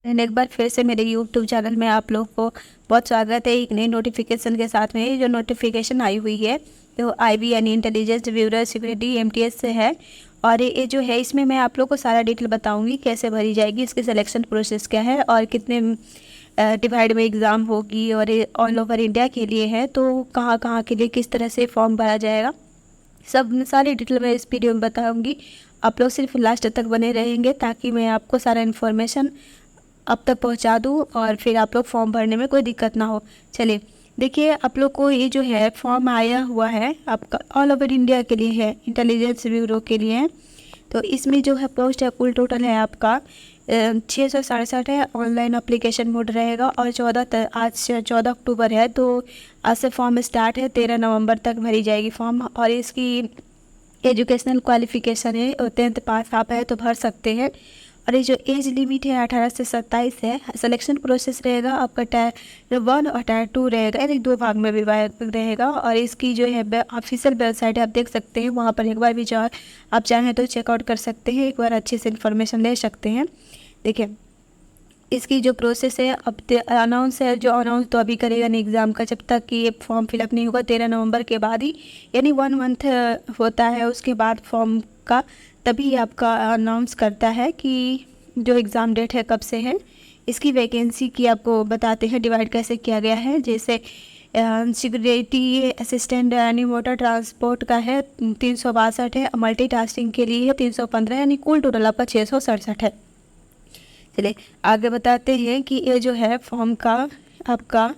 And एक बार फिर से मेरे यूट्यूब चैनल में आप लोग को बहुत स्वागत है एक नई नोटिफिकेशन के साथ में। जो नोटिफिकेशन आई हुई है तो आईबी यानी इंटेलिजेंस ब्यूरो सिक्योरिटी एमटीएस से है। और ये जो है इसमें मैं आप लोग को सारा डिटेल बताऊंगी कैसे भरी जाएगी, इसकी सिलेक्शन प्रोसेस क्या है और कितने डिवाइड में एग्ज़ाम होगी, और ये ऑल ओवर इंडिया के लिए है तो कहाँ कहाँ के लिए किस तरह से फॉर्म भरा जाएगा, सब सारी डिटेल मैं इस वीडियो में बताऊंगी। आप लोग सिर्फ लास्ट तक बने रहेंगे ताकि मैं आपको सारा इन्फॉर्मेशन अब तक पहुंचा दूं और फिर आप लोग फॉर्म भरने में कोई दिक्कत ना हो। चलिए देखिए, आप लोग को ये जो है फॉर्म आया हुआ है आपका ऑल ओवर इंडिया के लिए है, इंटेलिजेंस ब्यूरो के लिए है। तो इसमें जो है पोस्ट है कुल टोटल है आपका 667 है। ऑनलाइन अप्लीकेशन मोड रहेगा और आज 14 अक्टूबर है तो आज से फॉर्म स्टार्ट है, 13 नवंबर तक भरी जाएगी फॉर्म। और इसकी एजुकेशनल क्वालिफिकेशन है 10th पास आप है तो भर सकते हैं। और ये जो एज लिमिट है 18 से 27 है। सिलेक्शन प्रोसेस रहेगा आपका टायर 1 और टायर 2 रहेगा, यानी 2 भाग में विभाग रहेगा। और इसकी जो है ऑफिशियल वेबसाइट है, आप देख सकते हैं, वहाँ पर एक बार भी आप चाहें तो चेकआउट कर सकते हैं, एक बार अच्छे से इन्फॉर्मेशन ले सकते हैं। देखिए इसकी जो प्रोसेस है अब अनाउंस है, जो अनाउंस तो अभी करेगा नहीं एग्ज़ाम का, जब तक कि ये फॉर्म फिलअप नहीं होगा 13 नवंबर के बाद ही, यानी 1 मंथ होता है उसके बाद फॉर्म का, तभी आपका अनाउंस करता है कि जो एग्ज़ाम डेट है कब से है। इसकी वैकेंसी की आपको बताते हैं डिवाइड कैसे किया गया है। जैसे सिक्योरिटी असिस्टेंट यानी मोटर ट्रांसपोर्ट का है 362 है, मल्टीटास्किंग के लिए है 315, यानी कुल टोटल आपका 667 है। चलिए आगे बताते हैं कि ये जो है फॉर्म का आपका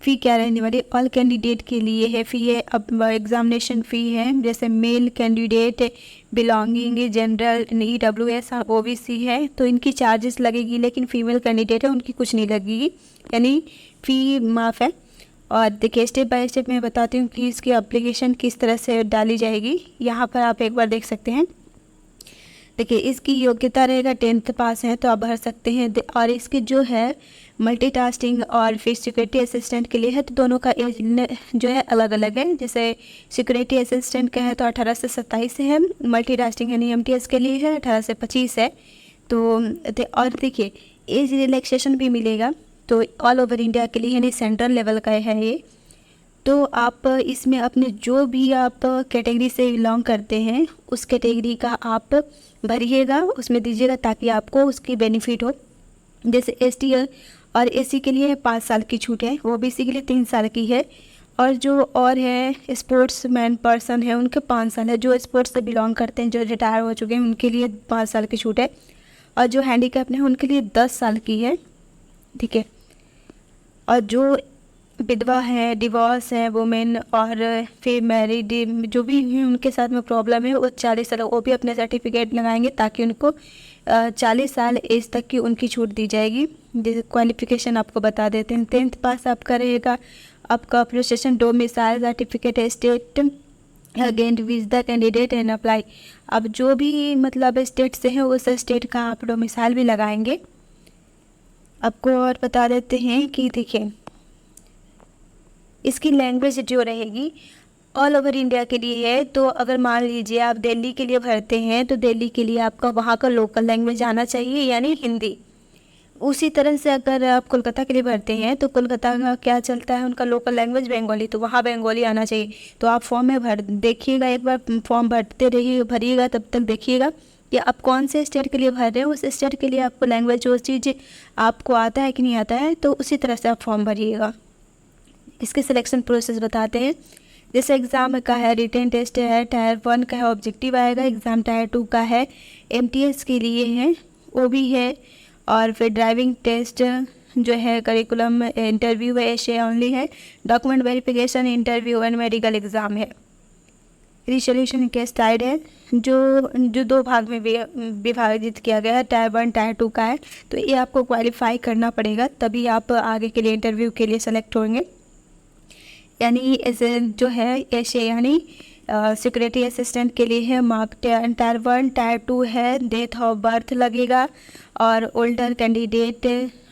फ़ी क्या रहने वाली। ऑल कैंडिडेट के लिए है फ़ी है, अब एग्जामिनेशन फ़ी है। जैसे male candidate belonging general EWS OBC है तो इनकी चार्जेस लगेगी, लेकिन फीमेल कैंडिडेट है उनकी कुछ नहीं लगेगी, यानी फ़ी माफ़ है। और देखिए स्टेप बाय स्टेप मैं बताती हूँ कि इसकी एप्लीकेशन किस तरह से डाली जाएगी। यहाँ पर आप एक बार देख सकते हैं। देखिए इसकी योग्यता रहेगा 10th पास है तो आप भर सकते हैं। और इसकी जो है मल्टीटास्किंग और फिर सिक्योरिटी असिस्टेंट के लिए है तो दोनों का एज जो है अलग अलग है। जैसे सिक्योरिटी असिस्टेंट का है तो 18 से 27 है, मल्टीटास्किंग यानी MTS के लिए है 18 से 25 है। तो और देखिए एज रिलैक्सेशन भी मिलेगा तो ऑल ओवर इंडिया के लिए, यानी सेंट्रल लेवल का है ये। तो आप इसमें अपने जो भी आप कैटेगरी से बिलोंग करते हैं उस कैटेगरी का आप भरिएगा, उसमें दीजिएगा ताकि आपको उसकी बेनिफिट हो। जैसे ST और SC के लिए 5 साल की छूट है, OBC के लिए 3 साल की है, और जो और है स्पोर्ट्समैन पर्सन है उनके 5 साल है। जो स्पोर्ट्स से बिलोंग करते हैं, जो रिटायर हो चुके हैं, उनके लिए 5 साल की छूट है। और जो हैंडीकैप हैं उनके लिए 10 साल की है, ठीक है। और जो विधवा है, डिवोर्स है वुमेन, और फिर मैरिड जो भी हैं उनके साथ में प्रॉब्लम है वो 40 साल, वो भी अपने सर्टिफिकेट लगाएंगे ताकि उनको 40 साल एज तक की उनकी छूट दी जाएगी। जैसे क्वालिफिकेशन आपको बता देते हैं, 10th पास आपका रहेगा। आपका प्रोसेशन domicile certificate state against which the candidate and apply. अब जो भी मतलब स्टेट से है उस स्टेट का आप डोमिसाइल भी लगाएंगे। आपको और बता देते हैं कि देखिए इसकी लैंग्वेज जो रहेगी ऑल ओवर इंडिया के लिए है। तो अगर मान लीजिए आप दिल्ली के लिए भरते हैं तो दिल्ली के लिए आपका वहाँ का लोकल लैंग्वेज आना चाहिए, यानी हिंदी। उसी तरह से अगर आप कोलकाता के लिए भरते हैं तो कोलकाता का क्या चलता है, उनका लोकल लैंग्वेज बंगाली, तो वहाँ बंगाली आना चाहिए। तो आप फॉर्म में भर देखिएगा, एक बार फॉर्म भरते रहिए, भरिएगा, तब तक देखिएगा कि आप कौन से स्टेट के लिए भर रहे हैं, उस स्टेट के लिए आपको लैंग्वेज जो चीज़ आपको आता है कि नहीं आता है, तो उसी तरह से आप फॉर्म भरिएगा। इसके सिलेक्शन प्रोसेस बताते हैं। जैसे एग्ज़ाम का है रिटन टेस्ट है, टायर 1 का है ऑब्जेक्टिव आएगा, एग्ज़ाम टायर 2 का है MTS के लिए है, वो भी है। और फिर ड्राइविंग टेस्ट जो है, करिकुलम इंटरव्यू है, एशे ओनली है, document verification interview and medical exam है। रिसोल्यूशन केस टाइड है जो 2 भाग में विभाजित किया गया है, टायर 1 टायर 2 का है। तो ये आपको क्वालिफाई करना पड़ेगा तभी आप आगे के लिए इंटरव्यू के लिए सेलेक्ट होंगे। यानी ऐसे जो है ऐसे यानी सिक्योरिटी असिस्टेंट के लिए है मार्क टायर 1 टायर 2 है, डेट ऑफ बर्थ लगेगा। और ओल्डर कैंडिडेट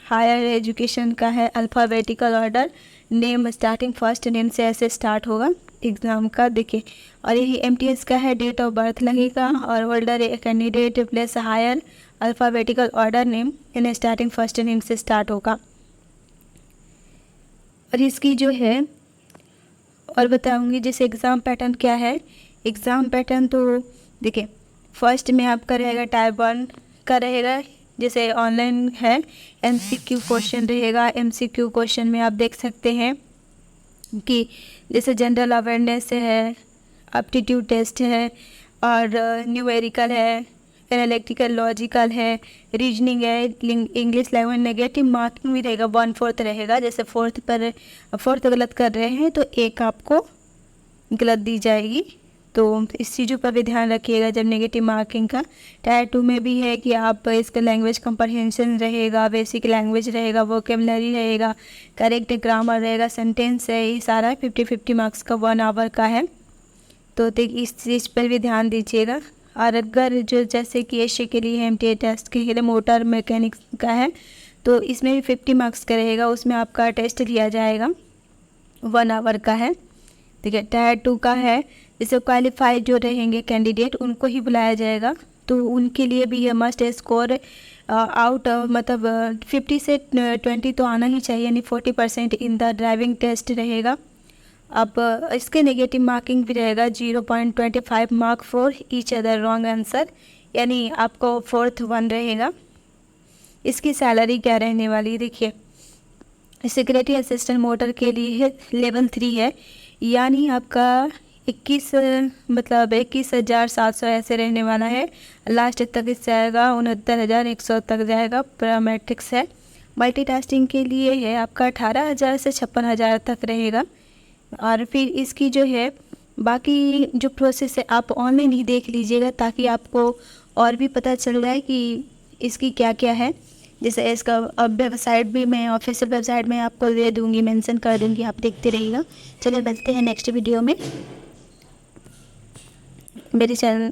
हायर एजुकेशन का है alphabetical order, name starting first name से ऐसे स्टार्ट होगा एग्ज़ाम का, देखिए। और यही MTS का है, डेट ऑफ बर्थ लगेगा। और older candidate plus higher alphabetical order name in starting first name से स्टार्ट होगा। और इसकी जो है और बताऊंगी जैसे एग्ज़ाम पैटर्न क्या है। एग्ज़ाम पैटर्न तो देखिए, फर्स्ट में आपका रहेगा टाइप 1 का रहेगा, जैसे ऑनलाइन है, MCQ क्वेश्चन रहेगा। MCQ क्वेश्चन में आप देख सकते हैं कि जैसे जनरल अवेयरनेस है, एप्टीट्यूड टेस्ट है, और न्यूमेरिकल है, एनालिटिकल लॉजिकल है, रीजनिंग है, इंग्लिश लैंग्वेज। नेगेटिव मार्किंग भी रहेगा, 1/4 रहेगा। जैसे फोर्थ गलत कर रहे हैं तो एक आपको गलत दी जाएगी, तो इस चीज़ों पर भी ध्यान रखिएगा जब नेगेटिव मार्किंग का। टायर 2 में भी है कि आप इसका लैंग्वेज कंप्रहेंशन रहेगा, बेसिक लैंग्वेज रहेगा, वोकेबलरी रहेगा, करेक्ट ग्रामर रहेगा, सेंटेंस है, ये सारा 50-50 मार्क्स का 1 आवर का है। तो इस चीज़ पर भी ध्यान दीजिएगा। और अगर जो जैसे कि एशिया के लिए MTA टेस्ट के लिए मोटर मैकेनिक्स का है तो इसमें भी 50 मार्क्स का रहेगा, उसमें आपका टेस्ट लिया जाएगा, 1 आवर का है। ठीक है। टायर 2 का है, जैसे क्वालिफाइड जो रहेंगे कैंडिडेट उनको ही बुलाया जाएगा, तो उनके लिए भी ये मस्ट स्कोर आउट मतलब 50 से 20 तो आना ही चाहिए, यानी 40% इन द ड्राइविंग टेस्ट रहेगा। अब इसके नेगेटिव मार्किंग भी रहेगा, 0.25 mark for each other wrong answer, यानी आपको 4th 1 रहेगा। इसकी सैलरी क्या रहने वाली देखिए, सिक्योरिटी असिस्टेंट मोटर के लिए लेवल 3 है, यानी आपका 21,700 ऐसे रहने वाला है। लास्ट तक इससे आएगा 69,100 तक जाएगा। पैरामेट्रिक्स है, मल्टीटास्किंग के लिए है आपका 18,000 से 56,000 तक रहेगा। और फिर इसकी जो है बाकी जो प्रोसेस है आप ऑनलाइन ही देख लीजिएगा, ताकि आपको और भी पता चल जाए कि इसकी क्या क्या है। जैसे इसका अब वेबसाइट भी मैं ऑफिशियल वेबसाइट में आपको दे दूँगी, मेंशन कर दूँगी, आप देखते रहिएगा। चलिए मिलते हैं नेक्स्ट वीडियो में। मेरे चैनल